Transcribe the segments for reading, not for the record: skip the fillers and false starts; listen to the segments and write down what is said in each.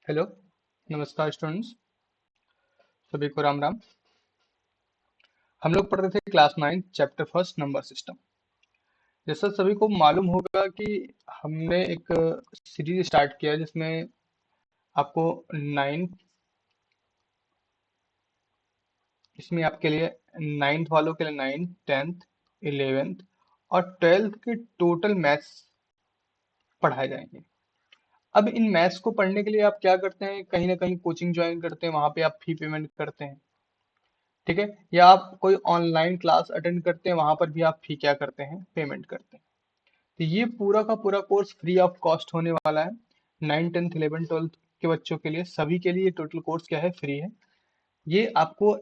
Hello. नमस्कार students. सभी को राम राम। हम लोग पढ़ रहे थे class 9 chapter first number system. जैसा सभी को मालूम होगा कि हमने एक सीरीज स्टार्ट किया जिसमें आपको 9 इसमें आपके लिए 9th वालों के लिए 9th 10th 11th और 12th के टोटल मैथ्स पढ़ाए जाएंगे। अब इन मैथ्स को पढ़ने के लिए आप क्या करते हैं, कहीं ना कहीं कोचिंग ज्वाइन करते हैं, वहां पे आप फी पेमेंट करते हैं। ठीक है, या आप कोई ऑनलाइन क्लास अटेंड करते हैं, वहां पर भी आप फी क्या करते हैं, पेमेंट करते हैं। तो ये पूरा का पूरा कोर्स फ्री ऑफ कॉस्ट होने वाला है। 9 10 11 12 के बच्चों के लिए, सभी के लिए टोटल कोर्स क्या है, फ्री है। ये आपको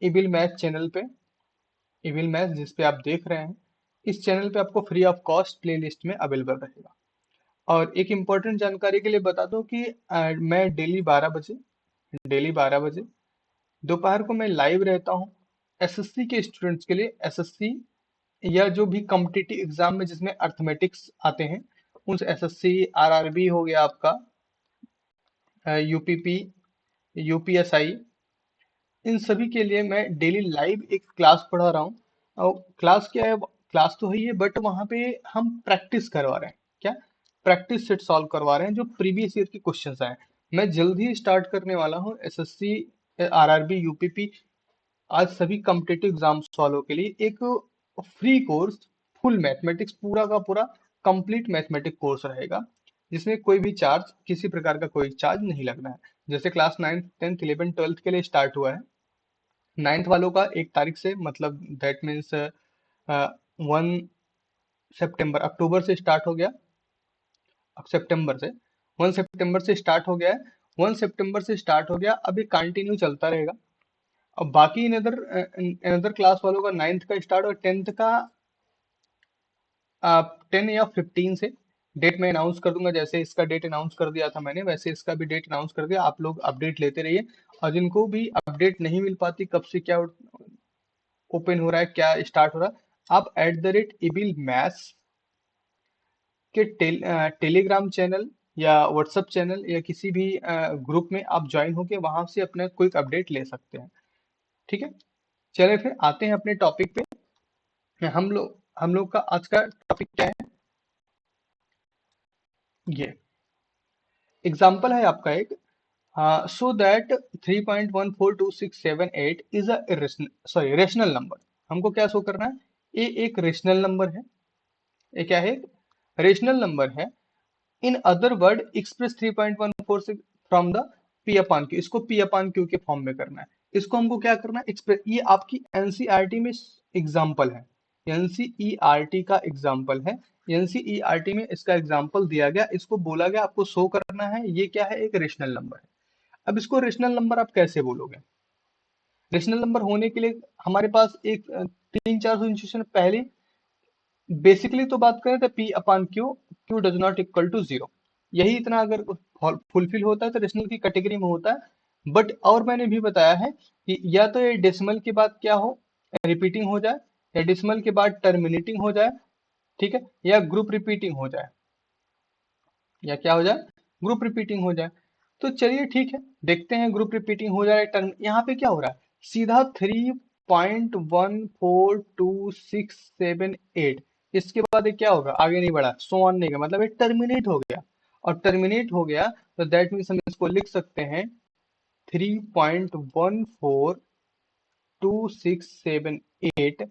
@इबिल मैथ चैनल पे, इबिल मैथ जिस पे आप देख रहे हैं, इस चैनल पे आपको free of cost play list में अवेलेबल रहेगा। और एक इम्पोर्टेंट जानकारी के लिए बता दूं कि मैं डेली 12 बजे दोपहर को मैं लाइव रहता हूँ। एसएससी के स्टूडेंट्स के लिए, एसएससी या जो भी कॉम्पिटिटिव एग्जाम में जिसमें अर्थमेटिक्स आते हैं, उन एसएससी आरआरबी हो गया आपका, यूपीपी, यूपीएसआई, इन सभी के लिए मैं डेली लाइव एक क्लास पढ़ा रहा हूँ। और क्लास क्या है, क्लास तो है ही है, बट वहाँ पे हम प्रैक्टिस करवा रहे हैं। क्या? प्रैक्टिस सेट सॉल्व करवा रहे हैं जो प्रीवियस ईयर के क्वेश्चंस आए हैं। मैं जल्द ही स्टार्ट करने वाला हूँ एसएससी, आरआरबी, यूपीपी, आज सभी कॉम्पिटिटिव एग्जाम्स वालों के लिए एक फ्री कोर्स, फुल मैथमेटिक्स, पूरा का पूरा कंप्लीट मैथमेटिक्स कोर्स रहेगा, जिसमें कोई भी चार्ज, किसी प्रकार का कोई चार्ज नहीं लगना है। जैसे क्लास 9 10 11 12 के लिए स्टार्ट हुआ है, 9th वालों का 1 तारीख से, मतलब दैट मीन्स 1 सितंबर, अक्टूबर से स्टार्ट हो गया। अब सितंबर से, 1 सितंबर से स्टार्ट हो गया है। 1 सितंबर से स्टार्ट हो गया, अभी कंटिन्यू चलता रहेगा। अब बाकी इन अदर क्लास वालों का 9th का स्टार्ट और 10th का 10 या 15 से डेट मैं अनाउंस कर दूंगा। जैसे इसका डेट अनाउंस कर दिया था मैंने, वैसे इसका भी डेट अनाउंस कर दिया। आप लोग अपडेट लेते रहिए। और जिनको भी अपडेट नहीं मिल पाती कब से क्या ओपन हो रहा है, क्या स्टार्ट हो रहा है, आप @इबिल मैथ्स के टेलीग्राम चैनल या व्हाट्सएप चैनल या किसी भी ग्रुप में आप ज्वाइन होके वहां से अपना क्विक अपडेट ले सकते हैं। ठीक है, चलिए फिर आते हैं अपने टॉपिक पे। हम लोग का आज का टॉपिक क्या है, ये एग्जाम्पल है आपका एक। So that 3.142678 is a rational number. हमको क्या शो करना है, ये एक रेशनल नंबर है। ये क्या है, रेशनल नंबर है। In other word express 3.146 from the P upon Q. इसको पी अपान क्यू के फॉर्म में करना है। इसको हमको क्या करना है, एक्सप्रेस। ये आपकी एनसीईआरटी में एग्जाम्पल है, एनसीईआरटी का एग्जाम्पल है। एनसीईआरटी में इसका एग्जाम्पल दिया गया, इसको बोला गया आपको शो करना है। ये क्या है, एक रेशनल नंबर है। अब इसको रेशनल नंबर आप कैसे बोलोगे? रेशनल नंबर होने के लिए हमारे पास एक 3 4 सिचुएशन पहले, बेसिकली तो बात करें तो p upon q, q does not equal to zero, यही इतना अगर फुलफिल होता है तो रेशनल की कैटेगरी में होता है। बट और मैंने भी बताया है कि या तो ये डेसिमल के बाद क्या हो, रिपीटिंग हो जाए, या डेसिमल के बाद टर्मिनेटिंग हो जाए, ठीक है, या ग्रुप रिपीटिंग हो जाए, या क्या हो जाए, ग्रुप रिपीटिंग हो जाए। तो चलिए ठीक है, देखते हैं ग्रुप रिपीटिंग हो जाए टर्म। यहाँ पे क्या हो रहा है, सीधा 3.14267 8, इसके बाद ये क्या होगा, आगे नहीं बढ़ा, सो ऑन नहीं गया, मतलब ये टर्मिनेट हो गया। और टर्मिनेट हो गया तो दैट मीन्स हम इसको लिख सकते हैं 3.14267 8।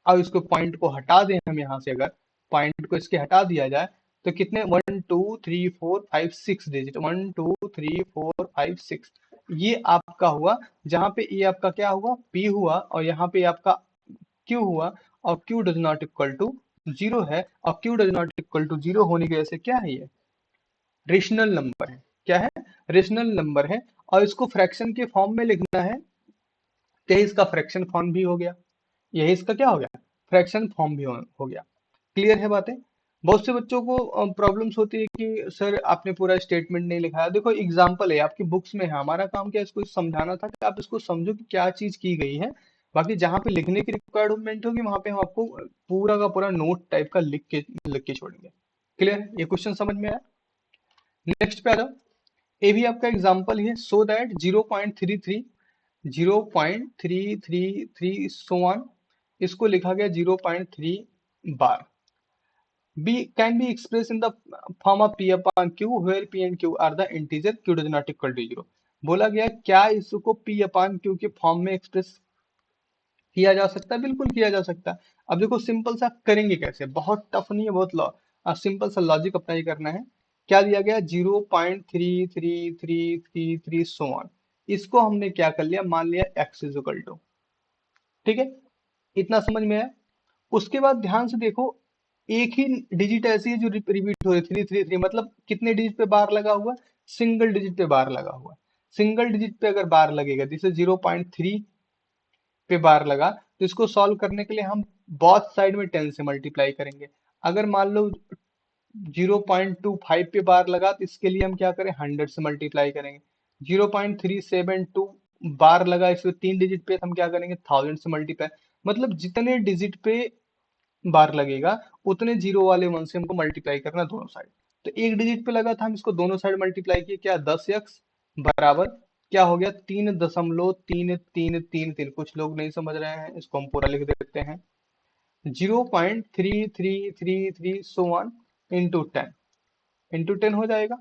अब इसको पॉइंट को हटा दें हम यहाँ से, अगर पॉइंट को इसके हटा दिया जाए तो कितने, 1 2 3 4 5 6 डिजिट, 1 2 3 4 5 6, ये आपका हुआ। जहां पे ये आपका क्या हुआ, पी हुआ, और यहाँ पे आपका क्यू हुआ। और q does not equal to zero है, और q does not equal to zero होने की वजह से क्या है, ये रेशनल नंबर है। क्या है, रेशनल नंबर है। और इसको फ्रैक्शन के फॉर्म में लिखना है, तो इसका फ्रैक्शन फॉर्म भी हो गया। यही इसका क्या हो गया, फ्रैक्शन फॉर्म भी हो गया। क्लियर है बातें? बहुत से बच्चों को प्रॉब्लम्स होती है कि सर आपने पूरा स्टेटमेंट नहीं लिखाया। देखो एग्जांपल है, आपकी बुक्स में है, हमारा काम क्या है, इसको समझाना था कि आप इसको समझो कि क्या चीज की गई है। बाकी जहां पे लिखने की रिक्वायरमेंट होगी वहां पे हम आपको पूरा का पूरा नोट टाइप का लिख के छोड़ेंगे। क्लियर, ये क्वेश्चन समझ में आया? नेक्स्ट पे आ जाओ, ये भी आपका एग्जाम्पल ही है। सो दैट 0.33 सो ऑन, इसको लिखा गया 0.3 बार। B can be expressed in the form of P upon Q where P and Q are the integer Q does not equal to 0। बोला गया क्या इसको P upon Q के form में express किया जा सकता है? बिल्कुल किया जा सकता है। अब देखो सिंपल सा करेंगे कैसे, बहुत टफ नहीं है, बहुत सिंपल सा लॉजिक अप्लाई करना है। क्या दिया गया? 0.3333 सो ऑन, इसको हमने क्या कर लिया, मान लिया x इज इक्वल टू, ठीक है, इतना समझ में आया। उसके बाद ध्यान से देखो, एक ही डिजिट ऐसी है जो रिपीट हो रही है, 333, मतलब कितने डिजिट पे बार लगा हुआ? सिंगल डिजिट पे बार लगा हुआ। सिंगल डिजिट पे अगर बार लगेगा, जैसे 0.3 पे बार लगा, तो इसको सॉल्व करने के लिए हम बोथ साइड में 10 से मल्टीप्लाई करेंगे। अगर मान लो 0.25 पे बार लगा, तो इसके लिए हम क्या करें, 100 से मल्टीप्लाई करेंगे। 0.372 बार लगा, इसमें 3 डिजिट पे, तो हम क्या करेंगे, 1000 से मल्टीप्लाई। मतलब जितने डिजिट पे बार लगेगा, उतने जीरो वाले वन से हमको मल्टीप्लाई करना दोनों साइड। तो एक डिजिट पे लगा था, हम इसको दोनों साइड मल्टीप्लाई किए, क्या 10x बराबर क्या हो गया, 3.333। कुछ लोग नहीं समझ रहे हैं, इसको हम पूरा लिख देते हैं। 0.3333 सो वन इंटू 10, इंटू 10 हो जाएगा।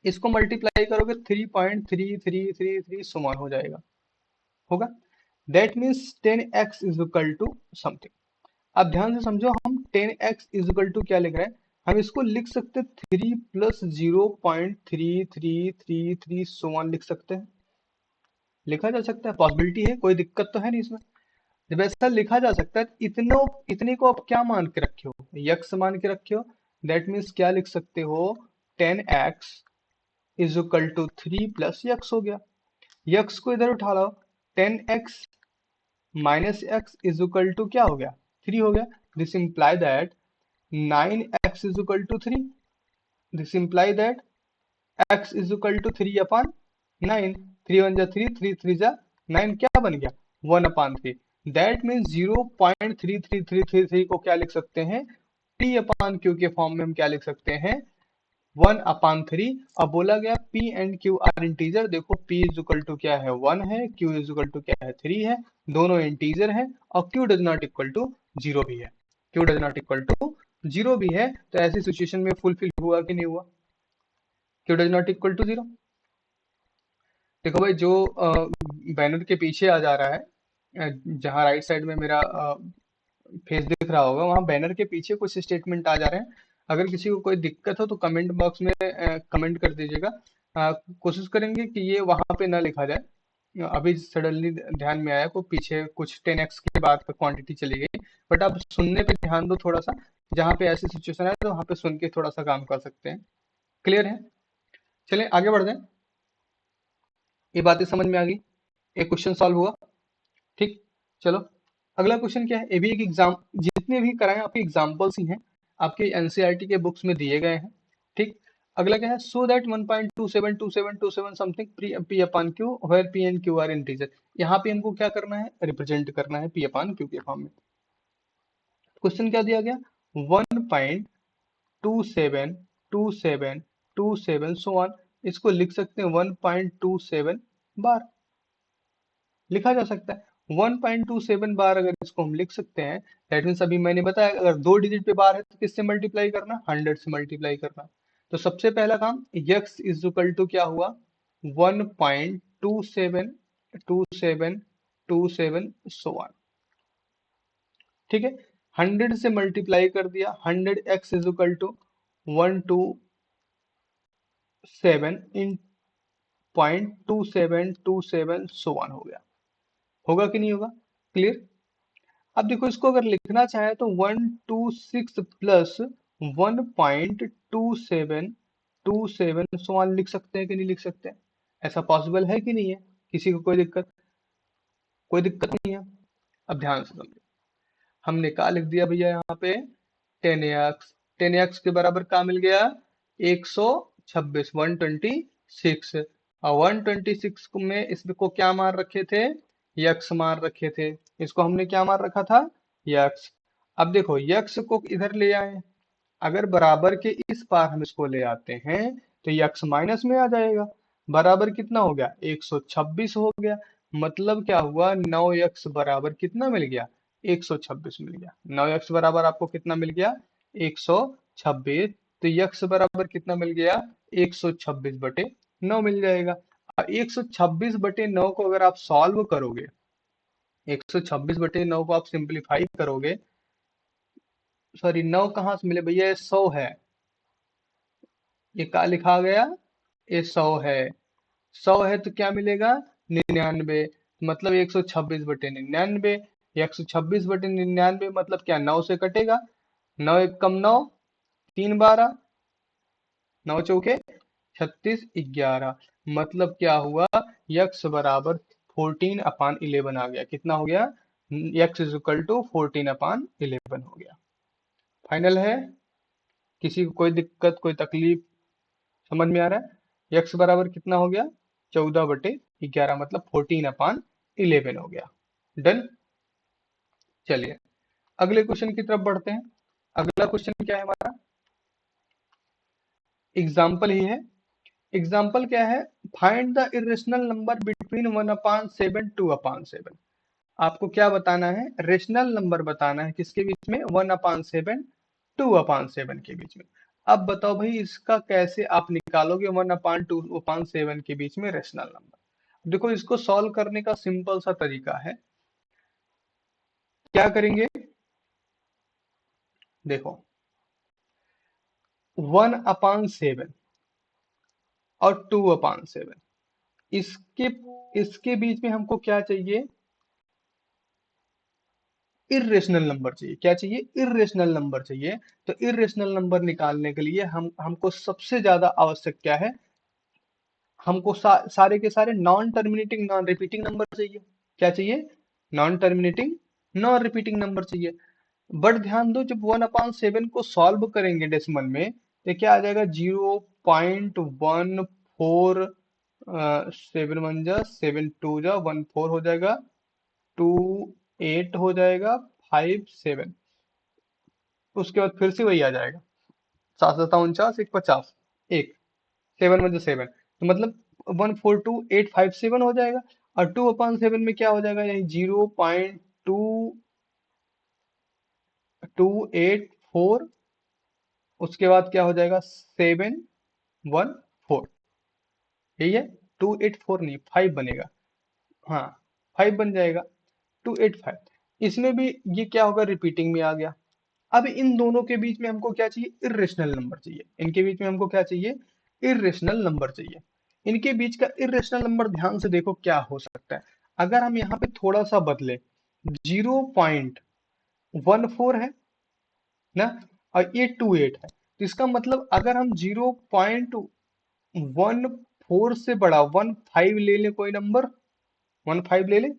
इसको मल्टीप्लाई करोगे 3.3333 सो वन हो जाएगा, होगा। That means 10x is equal to something. अब ध्यान से समझो, हम 10x इज इक्वल टू क्या लिख रहे हैं, हम इसको लिख सकते 3 प्लस 0.3333 सो वन लिख सकते हैं, लिखा जा सकता है, पॉसिबिलिटी है, कोई दिक्कत तो है नहीं इसमें। जब ऐसा लिखा जा सकता है, इतने को आप क्या मान के रखे हो, यक्स मान के रखे हो। दैट मीन्स क्या लिख सकते हो, 10x is equal to 3 plus x हो गया। यक्स को इधर उठा लो, 10x minus x is equal to क्या हो गया, 3 हो गया। This imply that 9x is equal to 3। This imply that x is equal to 3 upon 9। 3 1 जा 3, 3 3 जा 9, क्या बन गया, 1 अपॉन 3। दैट मीन्स 0.3333 को क्या लिख सकते हैं, p अपॉन q के फॉर्म में हम क्या लिख सकते हैं, 1 अपॉन 3। अब बोला गया p and q are integer, देखो p इज इक्वल टू क्या है, 1 है, q इज इक्वल टू क्या है, 3 है, दोनों इंटीजर है, और q does not equal to 0 भी है। q does not equal to 0 भी है, तो ऐसी सिचुएशन में फुलफिल हुआ कि नहीं हुआ, q does not equal to 0। देखो भाई, जो बैनर के पीछे आ जा रहा है, जहाँ राइट साइड में मेरा फेस दिख रहा होगा, वहाँ बैनर के पीछे कुछ स्टेटमेंट आ जा रहे हैं। अगर किसी को कोई दिक्कत हो तो कमेंट बॉक्स में कमेंट कर दीजिएगा। कोशिश करेंगे कि ये वहाँ पे ना लिखा जाए। अभी सडनली ध्यान में आया, को पीछे कुछ 10x के बाद क्वांटिटी चली गई, बट आप सुनने पे ध्यान दो थोड़ा सा, जहाँ पे ऐसी सिचुएशन है तो वहाँ पे सुन के थोड़ा सा काम कर सकते हैं। क्लियर है? चलें आगे बढ़ जाए, ये बातें समझ में आ गई, एक क्वेश्चन सॉल्व हुआ, ठीक। चलो अगला क्वेश्चन क्या है, ये भी एक एग्जाम, जितने भी कराए आपके एग्जाम्पल्स ही हैं, आपके एनसीईआरटी के बुक्स में दिए गए हैं, ठीक। अगला क्या है, so that 1.272727 something p upon q where p and q are integer. यहाँ पे हमको क्या करना है, रिप्रेजेंट करना है पी अपॉन क्यू के फॉर्म में। क्वेश्चन क्या दिया गया, 1.272727 सो ऑन, इसको लिख सकते हैं 1.27 बार, लिखा जा सकता है 1.27 बार। अगर इसको हम लिख सकते हैं, दैट मीन्स अभी मैंने बताया, अगर दो डिजिट पे बार है तो किससे मल्टीप्लाई करना, 100 से मल्टीप्लाई करना। तो सबसे पहला काम, x इज इक्वल टू क्या हुआ, 1.272727 सो ऑन, ठीक है। 100 से मल्टीप्लाई कर दिया, 100x इज इक्वल टू 127 इन 0.2727 सो ऑन हो गया, होगा कि नहीं होगा, क्लियर। अब देखो, इसको अगर लिखना चाहे तो 126 प्लस 1.2727 सो ऑन लिख सकते हैं कि नहीं लिख सकते हैं, ऐसा पॉसिबल है कि नहीं है, किसी को कोई दिक्कत, कोई दिक्कत नहीं है। अब ध्यान से समझो, हमने क्या लिख दिया भैया, यहाँ पे 10x, 10x के बराबर क्या मिल गया, 126, 126। और 126 में इसको क्या मान रखे थे, यक्स मान रखे थे, इसको हमने क्या मान रखा था, यक्स। अब देखो यक्स को इधर ले आए, अगर बराबर के इस पार हम इसको ले आते हैं, तो ये x माइनस में आ जाएगा, बराबर कितना हो गया 126 हो गया। मतलब क्या हुआ 9x बराबर कितना मिल गया 126 मिल गया। 9x बराबर आपको कितना मिल गया 126। तो x बराबर कितना मिल गया 126/9 मिल जाएगा। 126/9 को अगर आप सॉल्व करोगे, 126/9 को आप सिंप्लीफाई करोगे, सॉरी 9 कहाँ से मिले भैया, ये 100 है, ये क्या लिखा गया, ये 100 है। 100 है तो क्या मिलेगा 99, मतलब 126/99। 126/99 मतलब क्या 9 से कटेगा, 9 एक कम 9, 3 12, 9 चौके 36, 11। मतलब क्या हुआ यक्स बराबर 14/11 आ गया। कितना हो गया यक्स इज इक्वल टू 14/11 हो गया। फाइनल है, किसी को कोई दिक्कत कोई तकलीफ, समझ में आ रहा है। यक्स बराबर कितना हो गया 14/11, मतलब 14/11 हो गया। डन। चलिए अगले क्वेश्चन की तरफ बढ़ते हैं। अगला क्वेश्चन क्या है हमारा, एग्जाम्पल ही है। एग्जाम्पल क्या है, find the irrational number between 1/7 2/7। आपको क्या बताना है, रेशनल नंबर बताना है, किसके बीच में 1/7 2/7 के बीच में। अब बताओ भाई इसका कैसे आप निकालोगे 1/2/7 के बीच में रेशनल नंबर। देखो इसको सॉल्व करने का सिंपल सा तरीका है, क्या करेंगे, देखो 1/7 और 2/7, इसके इसके बीच में हमको क्या चाहिए, इर्रेशनल नंबर चाहिए। क्या चाहिए, इर्रेशनल नंबर चाहिए। तो इर्रेशनल नंबर निकालने के लिए हमको सबसे ज्यादा आवश्यक क्या है, हमको सारे के सारे non terminating non repeating number चाहिए। क्या चाहिए, non terminating non repeating number चाहिए। बट ध्यान दो जब 1/7 को सॉल्व करेंगे डेसिमल में तो क्या आ जाएगा 0.14, 7 1 जा 7 2 जा 14 हो जाएगा, 2 8 हो जाएगा, 5 7, उसके बाद फिर से वही आ जाएगा, 7 7 49 1 50, एक 7 1 जा 7, तो मतलब 142 8 5 7 हो जाएगा। और 2/7 में क्या हो जाएगा, यानी 0.2284, उसके बाद क्या हो जाएगा 7 1 4, यही है। 284 नहीं 5 बनेगा, हाँ 5 बन जाएगा, 285। इसमें भी ये क्या होगा रिपीटिंग में आ गया। अब इन दोनों के बीच में हमको क्या चाहिए, इर्रेशनल नंबर चाहिए। इनके बीच में हमको क्या चाहिए, इर्रेशनल नंबर चाहिए। इनके बीच का इर्रेशनल नंबर ध्यान से देखो क्या हो सकता है। अगर हम यहाँ पे थोड़ा सा बदले, 0.14 है ना, और ये 28 है, तो इसका मतलब अगर हम 0.14 से बड़ा 15 ले लें, कोई नंबर 15 ले लें,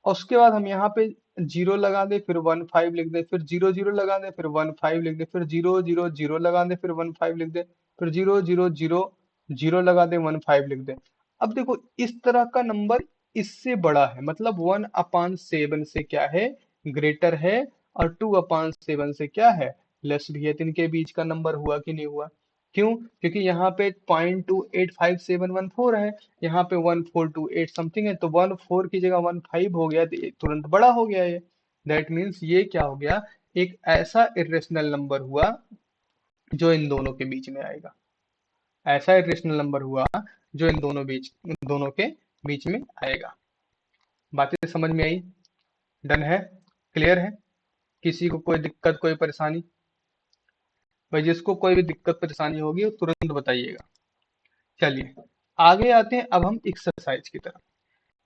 और उसके बाद हम यहाँ पे 0 लगा दे, फिर 15 लिख दे, फिर 0 0 लगा दे, फिर 15 लिख दे, फिर 0 0 0 लगा दे, फिर 15 लिख दे, फिर 0 0 0 0 लगा दे, 15 लिख दे। अब देखो इस तरह का नंबर इससे बड़ा है, मतलब 1/7 से क्या है, ग्रेटर है, और 2/7 से क्या है, लेस भी है। तो इनके बीच का नंबर हुआ कि नहीं हुआ, क्यों, क्योंकि यहाँ पे 0.285714 है, यहाँ पे 1428 समथिंग है, तो 14 की जगह 15 हो गया, तो ये तुरंत बड़ा हो गया ये। दैट मीन्स ये क्या हो गया, एक ऐसा इरेशनल नंबर हुआ जो इन दोनों के बीच में आएगा। ऐसा इरेशनल नंबर हुआ जो इन दोनों के बीच में आएगा। बातें समझ में आई, डन है, क्लियर है, किसी को कोई दिक्कत कोई परेशानी, भाई जिसको कोई भी दिक्कत परेशानी होगी वो तुरंत बताइएगा। चलिए आगे आते हैं अब हम एक्सरसाइज की तरफ।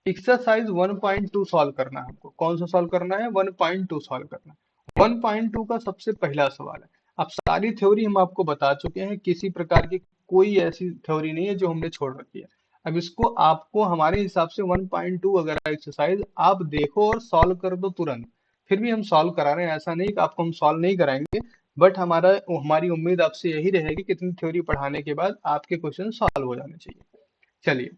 एक्सरसाइज 1.2 सॉल्व करना है हमको। कौन सा सॉल्व करना है, 1.2 सॉल्व करना है। 1.2 का सबसे पहला सवाल है, अब सारी थ्योरी हम आपको बता चुके हैं, किसी प्रकार की कोई ऐसी थ्योरी नहीं है जो हमने छोड़ रखी है। अब इसको आपको हमारे हिसाब से 1.2 अगर एक्सरसाइज आप देखो और सॉल्व कर दो तुरंत। फिर भी हम सॉल्व करा रहे हैं, ऐसा नहीं कि आपको हम सॉल्व नहीं कराएंगे, बट हमारी उम्मीद आपसे यही रहेगी कि इतनी थ्योरी पढ़ाने के बाद आपके क्वेश्चन सॉल्व हो जाने चाहिए। चलिए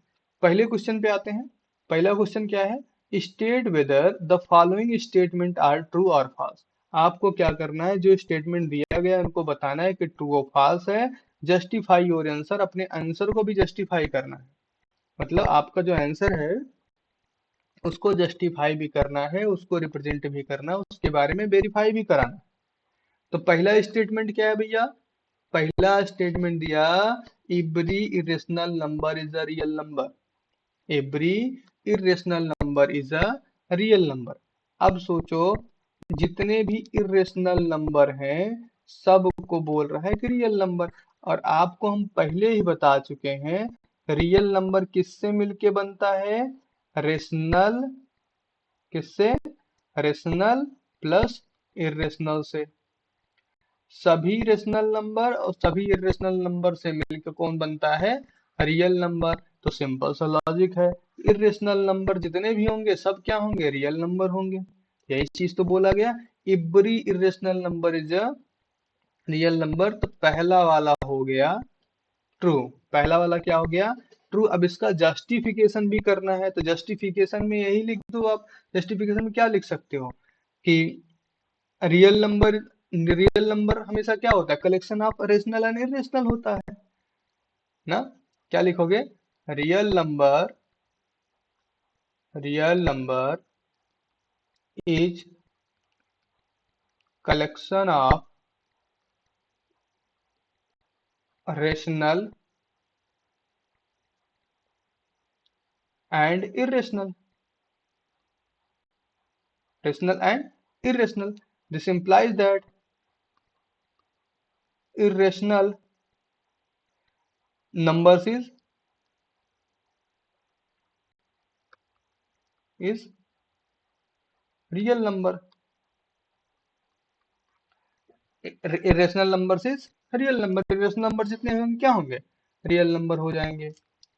पहले क्वेश्चन पे आते हैं। पहला क्वेश्चन क्या है, state whether the following statement are true और फॉल्स। आपको क्या करना है, जो स्टेटमेंट दिया गया है उनको बताना है कि ट्रू और फॉल्स है, जस्टिफाई योर आंसर, अपने आंसर को भी जस्टिफाई करना है। मतलब आपका जो आंसर है उसको जस्टिफाई भी करना है, उसको रिप्रेजेंट भी करना है, उसके बारे में वेरीफाई भी कराना है। तो पहला स्टेटमेंट क्या है भैया? पहला स्टेटमेंट दिया, every irrational number is a real number. Every irrational number is a real number. अब सोचो, जितने भी इरेशनल नंबर हैं सबको बोल रहा है कि रियल नंबर। और आपको हम पहले ही बता चुके हैं, रियल नंबर किससे मिलके बनता है? रेशनल। किससे? रेशनल प्लस इरेशनल से। सभी रेशनल नंबर और सभी इरेशनल नंबर से मिलकर कौन बनता है? Real number. तो सिंपल सा लॉजिक है, इरेशनल नंबर जितने भी होंगे सब क्या होंगे? रियल नंबर होंगे। यही चीज तो बोला गया, every irrational number is a real number. तो पहला वाला हो गया ट्रू। पहला वाला क्या हो गया? ट्रू। अब इसका जस्टिफिकेशन भी करना है, तो जस्टिफिकेशन में यही लिख दो आप। जस्टिफिकेशन में क्या लिख सकते हो कि रियल नंबर हमेशा क्या होता है? Collection of rational and irrational होता है ना। क्या लिखोगे? Real number, real number is collection of rational and irrational. Rational and irrational. This implies that irrational numbers is real number. irrational numbers is real number. irrational number जितने होंगे क्या होंगे? Real number हो जाएंगे।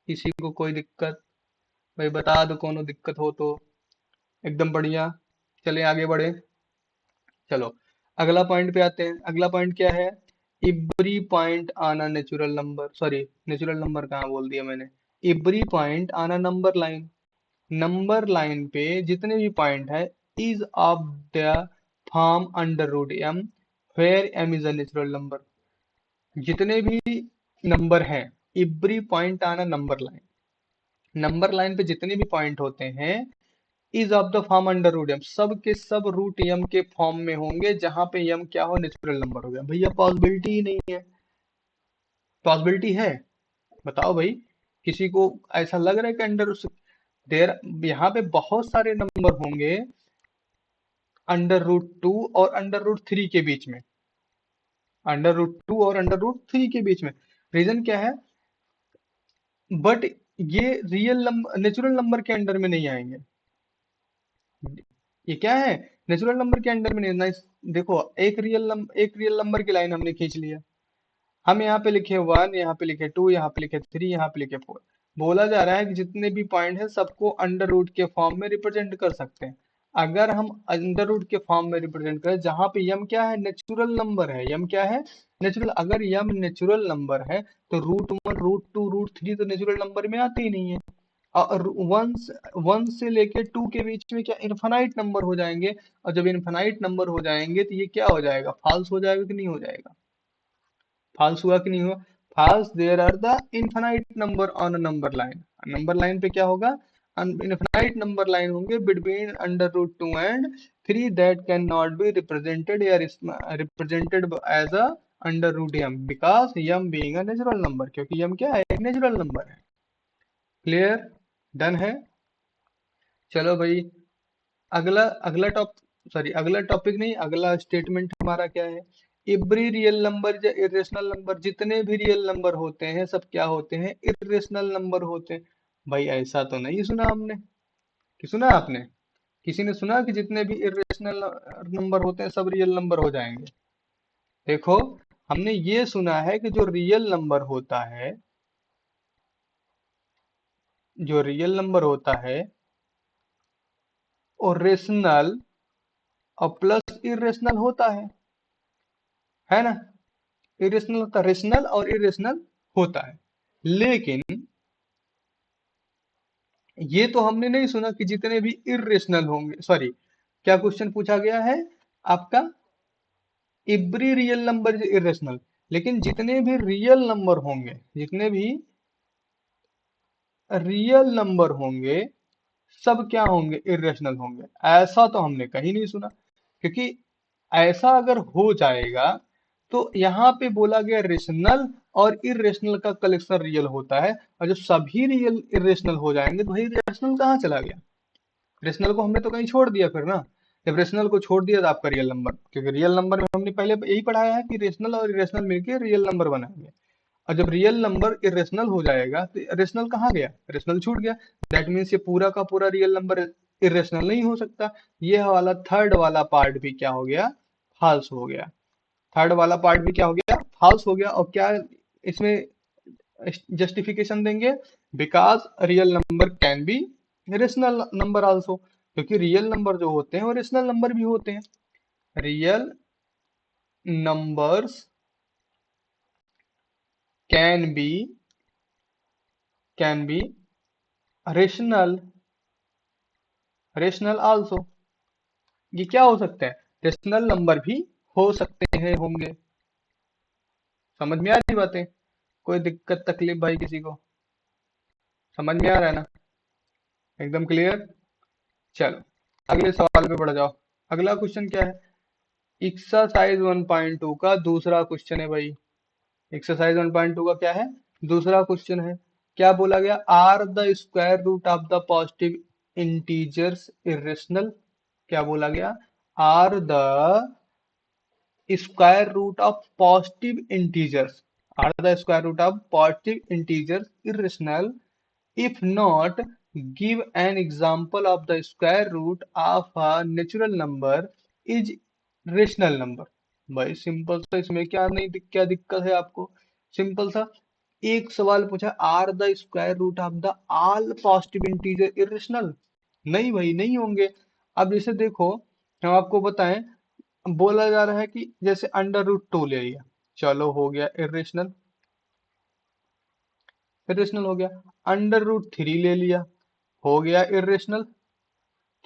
किसी को कोई दिक्कत? भाई बता दो, कोनो दिक्कत हो तो। एकदम बढ़िया। चले आगे बढ़े। चलो अगला पॉइंट पे आते हैं। अगला पॉइंट क्या है? Every point on a natural number, sorry natural number कहाँ बोल दिया मैंने? Every point on a number line. Number line पे जितने भी पॉइंट है is of the form under root m, where m is a natural number. जितने भी नंबर हैं, every point on a number line, number line पे जितने भी पॉइंट होते हैं is of the form under root m, सब के सब रूट एम के फॉर्म में होंगे, जहां पे एम क्या हो? नेचुरल नंबर हो गया। भैया पॉसिबिलिटी ही नहीं है। पॉसिबिलिटी है? बताओ भाई। किसी को ऐसा लग रहा है कि अंडर देर यहाँ पे बहुत सारे नंबर होंगे अंडर रूट टू और अंडर रूट थ्री के बीच में? अंडर रूट टू और अंडर रूट थ्री के बीच में। रीजन क्या है? बट ये रियल नंबर, नेचुरल नंबर के अंडर में नहीं आएंगे। ये क्या है? नेचुरल नंबर के अंडर में नहीं ना। देखो, एक रियल नंबर की लाइन हमने खींच लिया। हम यहाँ पे लिखे वन, यहाँ पे लिखे टू, यहाँ पे लिखे थ्री, यहाँ पे लिखे फोर। बोला जा रहा है कि जितने भी पॉइंट है सबको अंडर रूट के फॉर्म में रिप्रेजेंट कर सकते हैं। अगर हम अंडर रूट के फॉर्म में रिप्रेजेंट करें, जहां पे यम क्या है? नेचुरल नंबर है। यम क्या है? नेचुरल। अगर यम नेचुरल नंबर है तो root one, root two, root three तो नेचुरल नंबर में आते ही नहीं है। और वन से लेके टू के बीच में क्या इनफाइनाइट नंबर हो जाएंगे? और जब इनफाइनाइट नंबर हो जाएंगे तो ये क्या हो जाएगा? फॉल्स हो जाएगा कि नहीं हो जाएगा? फॉल्स हुआ कि नहीं हुआ? False. There are the infinite number on a number line. Number line पे क्या होगा? इनफाइनाइट नंबर लाइन होंगे between under root two and three that can not be represented या represented as a under root M, because M being a natural number, क्योंकि M क्या है? एक natural number है। क्लियर? डन है? चलो भाई, अगला अगला टॉप सॉरी अगला टॉपिक नहीं, अगला स्टेटमेंट हमारा क्या है? एवरी रियल नंबर या इरेशनल नंबर, जितने भी रियल नंबर होते हैं सब क्या होते हैं? इरेशनल नंबर होते हैं। भाई ऐसा तो नहीं सुना हमने। कि सुना आपने? किसी ने सुना कि जितने भी इरेशनल नंबर होते हैं सब रियल नंबर हो जाएंगे? देखो, हमने ये सुना है कि जो रियल नंबर होता है, जो रियल नंबर होता और रेशनल और प्लस इरेशनल होता है ना। इरेशनल होता है, रेशनल और इरेशनल होता है। लेकिन ये तो हमने नहीं सुना कि जितने भी इरेशनल होंगे, सॉरी क्या क्वेश्चन पूछा गया है आपका? Every real number is irrational. लेकिन जितने भी रियल नंबर होंगे, जितने भी रियल नंबर होंगे, सब क्या होंगे, इरेशनल होंगे। ऐसा तो हमने कहीं नहीं सुना, क्योंकि ऐसा अगर हो जाएगा तो यहाँ पे बोला गया रेशनल और इरेशनल का कलेक्शन रियल होता है, और जब सभी रियल इरेशनल हो जाएंगे तो भाई रेशनल कहाँ चला गया। रेशनल को हमने तो कहीं छोड़ दिया फिर ना। जब रेशनल को छोड़ दिया तो आपका रियल नंबर, क्योंकि रियल नंबर में हमने पहले यही पढ़ाया है कि रेशनल और इरेशनल मिलके रियल नंबर बनाएंगे। और जब रियल नंबर इरेशनल हो जाएगा तो रेशनल कहाँ गया, रेशनल छूट गया। दैट मीन्स ये पूरा का पूरा रियल नंबर इरेशनल नहीं हो सकता। ये वाला थर्ड वाला पार्ट भी क्या हो गया, फॉल्स हो गया। थर्ड वाला पार्ट भी क्या हो गया, फॉल्स हो गया। और क्या इसमें जस्टिफिकेशन देंगे, because real number can be rational number also, क्योंकि रियल नंबर जो होते हैं वो रेशनल नंबर भी होते हैं। Real numbers can be can be rational rational also. ये क्या हो सकते हैं, रेशनल नंबर भी हो सकते हैं, होंगे। समझ में आ रही बातें, कोई दिक्कत तकलीफ भाई किसी को, समझ में आ रहा है ना, एकदम क्लियर। चलो अगले सवाल पे बढ़ जाओ। अगला क्वेश्चन क्या है, एक्सरसाइज 1.2 का दूसरा क्वेश्चन है भाई। एक्सरसाइज 1.2 का क्या है, दूसरा क्वेश्चन है। क्या बोला गया, are the square root of the positive integers irrational. क्या बोला गया, are the square root of positive integers are the square root of positive integers irrational. If not, give an example of the square root of a natural number is rational number। भाई simple सा, इसमें क्या नहीं क्या दिक्कत है आपको, simple सा। एक सवाल पूछा, are the square root of the all positive integer irrational. नहीं भाई, नहीं होंगे। अब जैसे देखो, हम आपको बताएं, बोला जा रहा है कि जैसे अंडर रूट 2 ले लिया, चलो हो गया इरेशनल, इरेशनल हो गया। अंडर रूट 3 ले लिया, हो गया इरेशनल,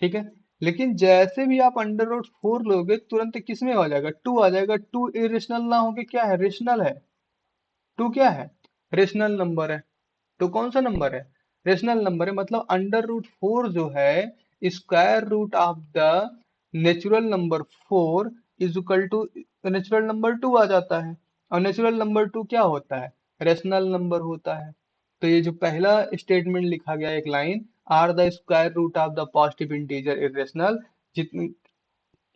ठीक है। लेकिन जैसे भी आप अंडर रूट 4 लोगे, तुरंत किस में आ जाएगा, 2 आ जाएगा। 2 इरेशनल ना होके क्या है, रेशनल है। 2 क्या है, रेशनल नंबर है। तो कौन सा नंबर है, रेशनल नंबर है। मतलब अंडर रूट 4 जो है, square root of the natural number 4 is equal to natural number 2 आ जाता है। और नेचुरल नंबर 2 क्या होता है, रेशनल नंबर होता है। तो ये जो पहला स्टेटमेंट लिखा गया, एक line, are the square root of the positive integer irrational, जितने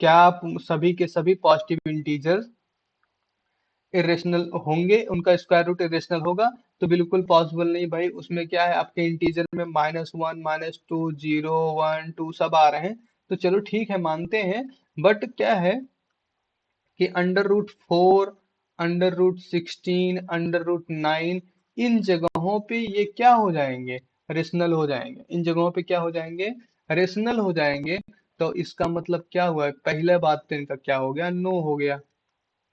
क्या आप सभी के सभी पॉजिटिव इंटीजर इरेशनल होंगे, उनका स्क्वायर रूट इरेशनल होगा। तो बिल्कुल पॉसिबल नहीं भाई, उसमें क्या है, आपके इंटीजर में -1 -2 0 1 2 सब आ रहे हैं। तो चलो ठीक है, मानते हैं। बट क्या है कि under root 4, under root 16, under root 9, इन जगहों पे ये क्या हो जाएंगे, रेशनल हो जाएंगे। इन जगहों पे क्या हो जाएंगे, रेशनल हो जाएंगे। तो इसका मतलब क्या हुआ, पहले बात तो इनका क्या हो गया, नो हो गया,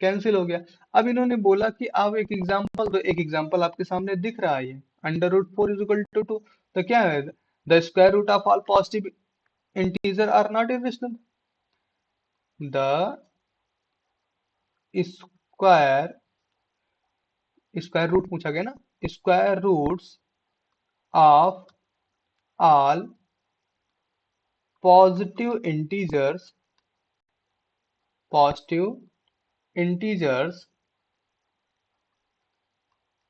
कैंसिल हो गया। अब इन्होंने बोला कि आप एक एग्जांपल दो, एक एग्जांपल आपके सामने दिख रहा है, ये अंडर रूट 4 = 2। तो क्या है, the square root of all positive integer are not irrational. The square, square root पूछा गया ना, square roots of all positive integers, positive integers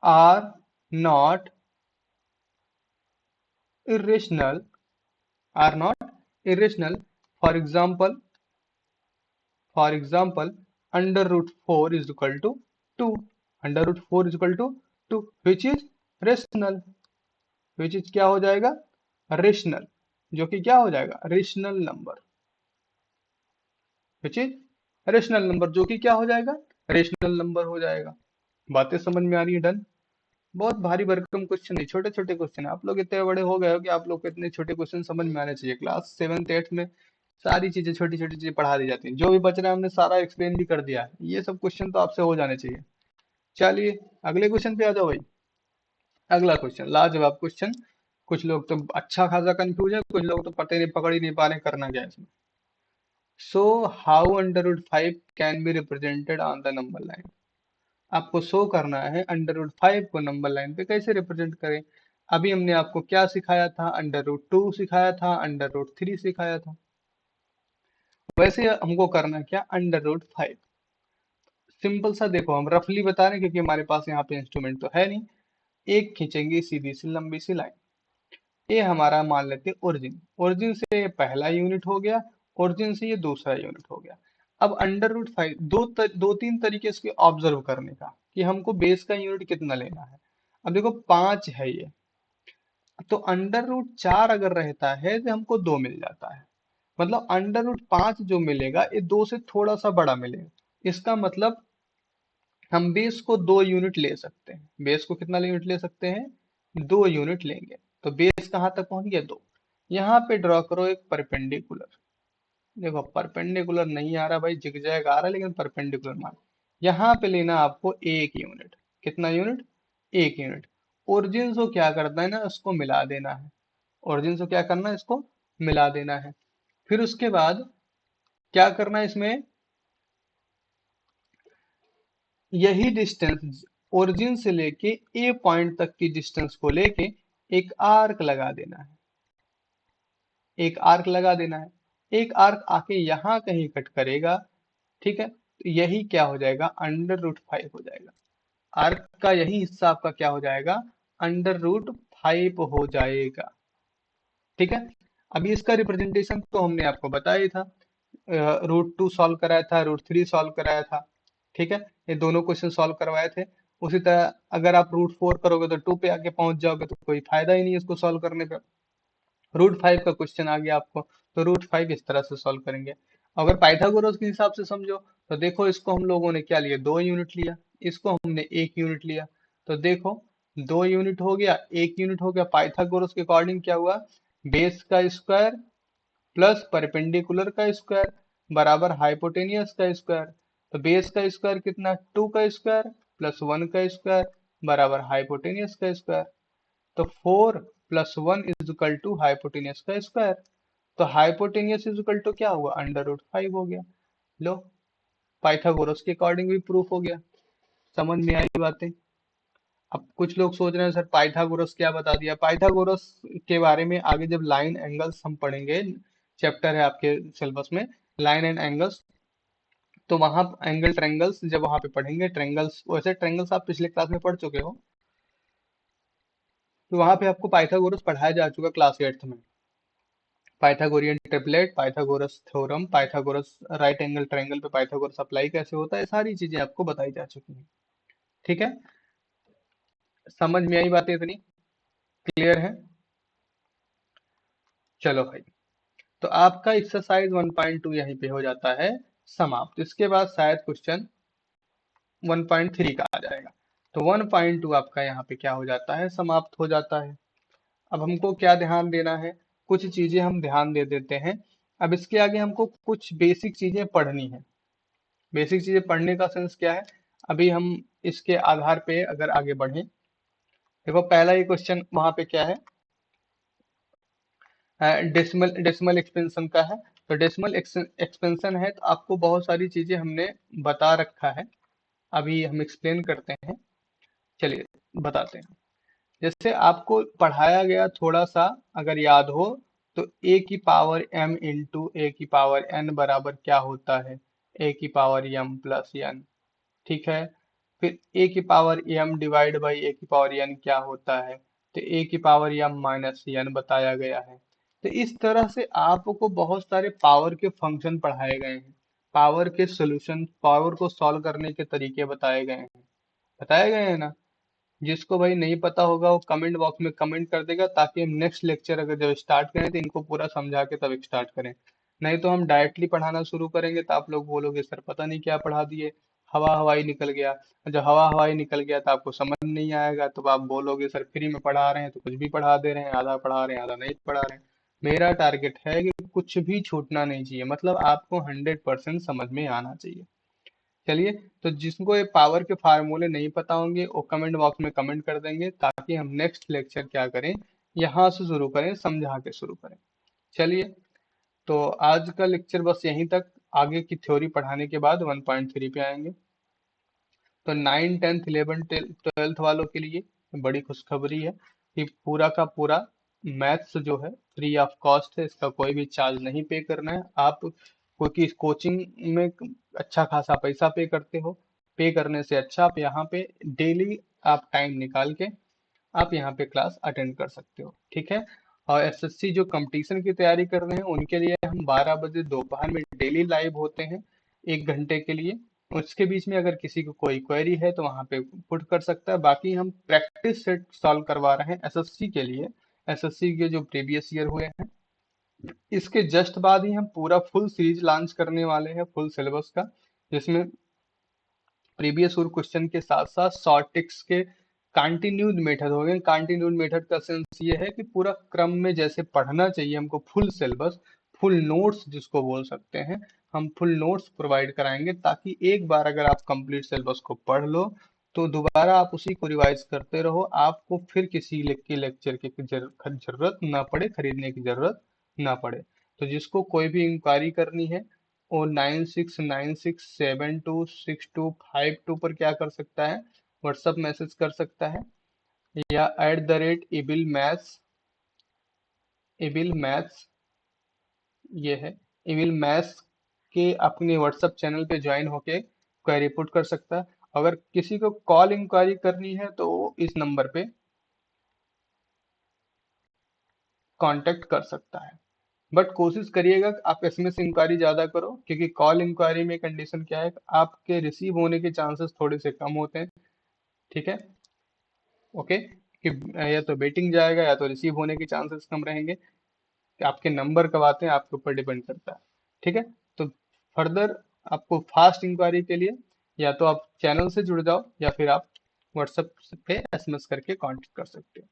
are not irrational, are not irrational. For example, for example, under root 4 is equal to 2. Under root 4 is equal to 2, which is rational, which is क्या हो जाएगा, rational, जो कि क्या हो जाएगा, rational number, which is rational number, जो कि क्या हो जाएगा, रेशनल नंबर हो जाएगा। बातें समझ में आ रही है, डन। बहुत भारी भरकम क्वेश्चन नहीं, छोटे छोटे क्वेश्चन है। आप लोग इतने बड़े हो गए हो कि आप लोग को इतने छोटे क्वेश्चन समझ में आने चाहिए। क्लास 7th 8th में सारी चीजें, छोटी छोटी चीजें पढ़ा दी जाती हैं। जो भी बच रहा है हमने सारा एक्सप्लेन भी कर दिया है। ये सब क्वेश्चन तो आपसे हो जाने चाहिए। चलिए अगले क्वेश्चन पे आ जाओ भाई। अगला क्वेश्चन लाजवाब क्वेश्चन। कुछ लोग तो अच्छा खासा कंफ्यूज है, कुछ लोग तो पते नहीं, पकड़ ही नहीं पा रहे करना क्या है इसमें। So how under root 5 can be represented on the number line. आपको शो करना है √5 को नंबर लाइन पे कैसे रिप्रेजेंट करें। अभी हमने आपको क्या सिखाया था, √2 सिखाया था, √3 सिखाया था। वैसे हमको करना क्या, √5। सिंपल सा देखो, हम रफली बता रहे हैं क्योंकि हमारे पास यहाँ पे इंस्ट्रूमेंट तो है नहीं। एक खींचेंगे सीधी सी लंबी सी लाइन, ये हमारा मान लेते हैं ओरिजिन। ओरिजिन से ये पहला यूनिट हो गया, ओरिजिन से ये दूसरा यूनिट हो गया। अब √5 दो तीन तरीके से ऑब्जर्व करने का कि हमको बेस का यूनिट कितना लेना है। अब देखो 5 है ये, तो √4 अगर रहता है तो हमको 2 मिल जाता है। मतलब √5 जो मिलेगा ये 2 से थोड़ा सा बड़ा मिलेगा। इसका मतलब हम बेस को 2 यूनिट ले सकते हैं। बेस को कितना यूनिट ले सकते हैं, 2 यूनिट लेंगे। तो बेस कहाँ तक पहुंच गया, 2। यहाँ पे ड्रॉ करो एक परपेंडिकुलर। देखो परपेंडिकुलर नहीं आ रहा भाई, जिगजैग आ रहा है, लेकिन परपेंडिकुलर मान। यहाँ पे लेना आपको 1 यूनिट। कितना यूनिट, 1 यूनिट। ओरिजिन को क्या करना है ना, उसको मिला देना है। ओरिजिन को क्या करना है, इसको मिला देना है। फिर उसके बाद क्या करना है इसमें, यही डिस्टेंस ओरिजिन से लेके ए पॉइंट तक की डिस्टेंस को लेके एक आर्क लगा देना है। एक आर्क लगा देना है। एक आर्क आके यहाँ कहीं कट करेगा, ठीक है, तो यही क्या हो जाएगा, √5 हो जाएगा। आर्क का यही हिस्सा आपका क्या हो जाएगा, √5 हो जाएगा। ठीक है। अभी इसका रिप्रेजेंटेशन तो हमने आपको बताया ही था, √2 सॉल्व कराया था, √3 सॉल्व कराया था। ठीक है, ये दोनों क्वेश्चन सॉल्व करवाए थे। उसी तरह अगर आप √4 करोगे तो 2 पे आके पहुंच जाओगे, तो कोई फायदा ही नहीं है इसको सॉल्व करने पे। √5 का क्वेश्चन आ गया आपको, तो √5 इस तरह से सॉल्व करेंगे। अगर पाइथागोरस के हिसाब से समझो तो देखो, इसको हम लोगों ने क्या लिया, 2 यूनिट लिया। इसको हमने 1 यूनिट लिया। तो देखो 2 यूनिट हो गया, 1 यूनिट हो गया। पाइथागोरस के अकॉर्डिंग क्या हुआ, बेस का स्क्वायर प्लस परपेंडिकुलर का स्क्वायर बराबर हाइपोटेनियस का स्क्वायर। तो बेस का स्क्वायर कितना, 2 का स्क्वायर प्लस 1 का स्क्वायर बराबर हाइपोटेनियस का स्क्वायर। तो 4 plus 1 is equal to hypotenuse का स्क्वायर। तो हाइपोटेनियस इज इक्वल टू क्या हुआ, √5 हो गया। लो, पाइथागोरस के अकॉर्डिंग भी प्रूफ हो गया। समझ में आई बातें। अब कुछ लोग सोच रहे हैं सर पाइथागोरस क्या बता दिया। पाइथागोरस के बारे में आगे जब लाइन एंगल्स हम पढ़ेंगे, चैप्टर है आपके सिलेबस में लाइन एंड एंगल्स, तो वहां एंगल ट्रेंगल्स जब वहां पे पढ़ेंगे, ट्रेंगल्स, वैसे ट्रेंगल्स आप पिछले क्लास में पढ़ चुके हो, तो वहां पे आपको पाइथागोरस पढ़ाया जा चुका क्लास 8th में। Pythagorean triplet, Pythagoras theorem, Pythagoras right angle triangle पे पाइथागोरस अप्लाई कैसे होता है, सारी चीजें आपको बताई जा चुकी हैं। ठीक है, समझ में आई बातें इतनी, क्लियर है। चलो भाई, तो आपका एक्सरसाइज 1.2 यहीं पे हो जाता है समाप्त। इसके बाद शायद क्वेश्चन 1.3 का आ जाएगा। तो 1.2 आपका यहाँ पे क्या हो जाता है, समाप्त हो जाता है। अब हमको क्या ध्यान देना है, कुछ चीजें हम ध्यान दे देते हैं। अब इसके आगे हमको कुछ बेसिक चीजें पढ़नी है। बेसिक चीजें पढ़ने का सेंस क्या है, अभी हम इसके आधार पे अगर आगे बढ़े, देखो पहला ही क्वेश्चन वहां पे क्या है, डेसिमल डेसिमल एक्सपेंशन का है। तो डेसिमल एक्सपेंशन है, तो आपको बहुत सारी चीजें हमने बता रखा है। अभी हम एक्सप्लेन करते हैं, चलिए बताते हैं। जैसे आपको पढ़ाया गया थोड़ा सा अगर याद हो, तो a⁴m × a⁴n बराबर क्या होता है, a⁴m+n। ठीक है, फिर a⁴m डिवाइड बाई a⁴n क्या होता है, तो a⁴m−n बताया गया है। तो इस तरह से आपको बहुत सारे पावर के फंक्शन पढ़ाए गए हैं, पावर के सॉल्यूशन, पावर को सॉल्व करने के तरीके बताए गए हैं, बताए गए हैं ना। जिसको भाई नहीं पता होगा वो कमेंट बॉक्स में कमेंट कर देगा, ताकि हम नेक्स्ट लेक्चर अगर जब स्टार्ट करें तो इनको पूरा समझा के तब स्टार्ट करें। नहीं तो हम डायरेक्टली पढ़ाना शुरू करेंगे तो आप लोग बोलोगे सर पता नहीं क्या पढ़ा दिए, हवा हवाई निकल गया। जब हवा हवाई निकल गया तो आपको समझ नहीं आएगा, तो आप बोलोगे सर फ्री में पढ़ा रहे हैं तो कुछ भी पढ़ा दे रहे हैं, आधा पढ़ा रहे हैं आधा नहीं पढ़ा रहे हैं। मेरा टारगेट है कि कुछ भी छूटना नहीं चाहिए, मतलब आपको 100% समझ में आना चाहिए। चलिए, तो जिसको ये पावर के फार्मूले नहीं पता होंगे वो कमेंट बॉक्स में कमेंट कर देंगे, ताकि हम नेक्स्ट लेक्चर क्या करें, यहाँ से शुरू करें, समझा के शुरू करें। चलिए, तो आज का लेक्चर बस यहीं तक, आगे की थ्योरी पढ़ाने के बाद 1.3 पे आएंगे। तो 9, 10th, 11th, 12th वालों के लिए बड़ी खुशखबरी है कि पूरा का पूरा मैथ्स जो है फ्री ऑफ कॉस्ट है, इसका कोई भी चार्ज नहीं पे करना है। आप क्योंकि कोचिंग में अच्छा खासा पैसा पे करते हो, पे करने से अच्छा आप यहाँ पे डेली आप टाइम निकाल के आप यहाँ पे क्लास अटेंड कर सकते हो, ठीक है। और एसएससी जो कंपटीशन की तैयारी कर रहे हैं उनके लिए हम 12 बजे दोपहर में डेली लाइव होते हैं 1 घंटे के लिए। उसके बीच में अगर किसी को कोई क्वेरी है तो वहाँ पे पुट कर सकता है। बाकी हम प्रैक्टिस सेट सॉल्व करवा रहे हैं एसएससी के लिए, एसएससी के जो प्रीवियस ईयर हुए हैं। इसके जस्ट बाद ही हम पूरा फुल सीरीज लॉन्च करने वाले हैं फुल सिलेबस का, जिसमें प्रीवियस ईयर क्वेश्चन के साथ साथ शॉर्ट टिक्स के कंटिन्यूड मेथड हो गए। कंटिन्यूड मेथड का सेंस ये है कि पूरा क्रम में जैसे पढ़ना चाहिए हमको, फुल सिलेबस, फुल नोट्स जिसको बोल सकते हैं, हम फुल नोट्स प्रोवाइड कराएंगे ताकि एक बार अगर आप कंप्लीट सिलेबस को पढ़ लो तो दोबारा आप उसी को रिवाइज करते रहो, आपको फिर किसी के लेक्चर की जरूरत ना पड़े, खरीदने की जरूरत ना पड़े। तो जिसको कोई भी इंक्वायरी करनी है वो 9696726252 पर क्या कर सकता है, व्हाट्सअप मैसेज कर सकता है, या @ibil maths ये है, इविल मैथ्स के अपने व्हाट्सएप चैनल पे ज्वाइन होके क्वेरी पुट कर सकता है। अगर किसी को कॉल इंक्वायरी करनी है तो वो इस नंबर पे कांटेक्ट कर सकता है। बट कोशिश करिएगा कि आप एसएमएस इंक्वायरी ज्यादा करो, क्योंकि कॉल इंक्वायरी में कंडीशन क्या है, आपके रिसीव होने के चांसेस थोड़े से कम होते हैं, ठीक है। ओके, कि या तो वेटिंग जाएगा या तो रिसीव होने के चांसेस कम रहेंगे, कि आपके नंबर कब आते हैं आपके ऊपर डिपेंड करता है, ठीक है। तो फर्दर आपको फास्ट इंक्वायरी के लिए या तो आप चैनल से जुड़ जाओ या फिर आप व्हाट्सएप पे एसएमएस करके कांटेक्ट कर सकते हो,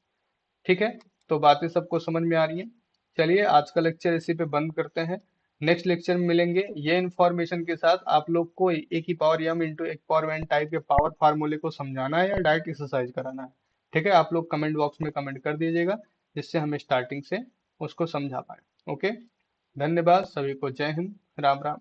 ठीक है। तो बातें सबको समझ में आ रही हैं। चलिए आज का लेक्चर इसी पे बंद करते हैं। नेक्स्ट लेक्चर में मिलेंगे ये इन्फॉर्मेशन के साथ, आप लोग को ए की पावर m इंटू एक पावर n टाइप के पावर फार्मूले को समझाना है या डायरेक्ट एक्सरसाइज कराना है, ठीक है। आप लोग कमेंट बॉक्स में कमेंट कर दीजिएगा जिससे हम स्टार्टिंग से उसको समझा पाए। ओके, धन्यवाद सभी को, जय हिंद, राम राम।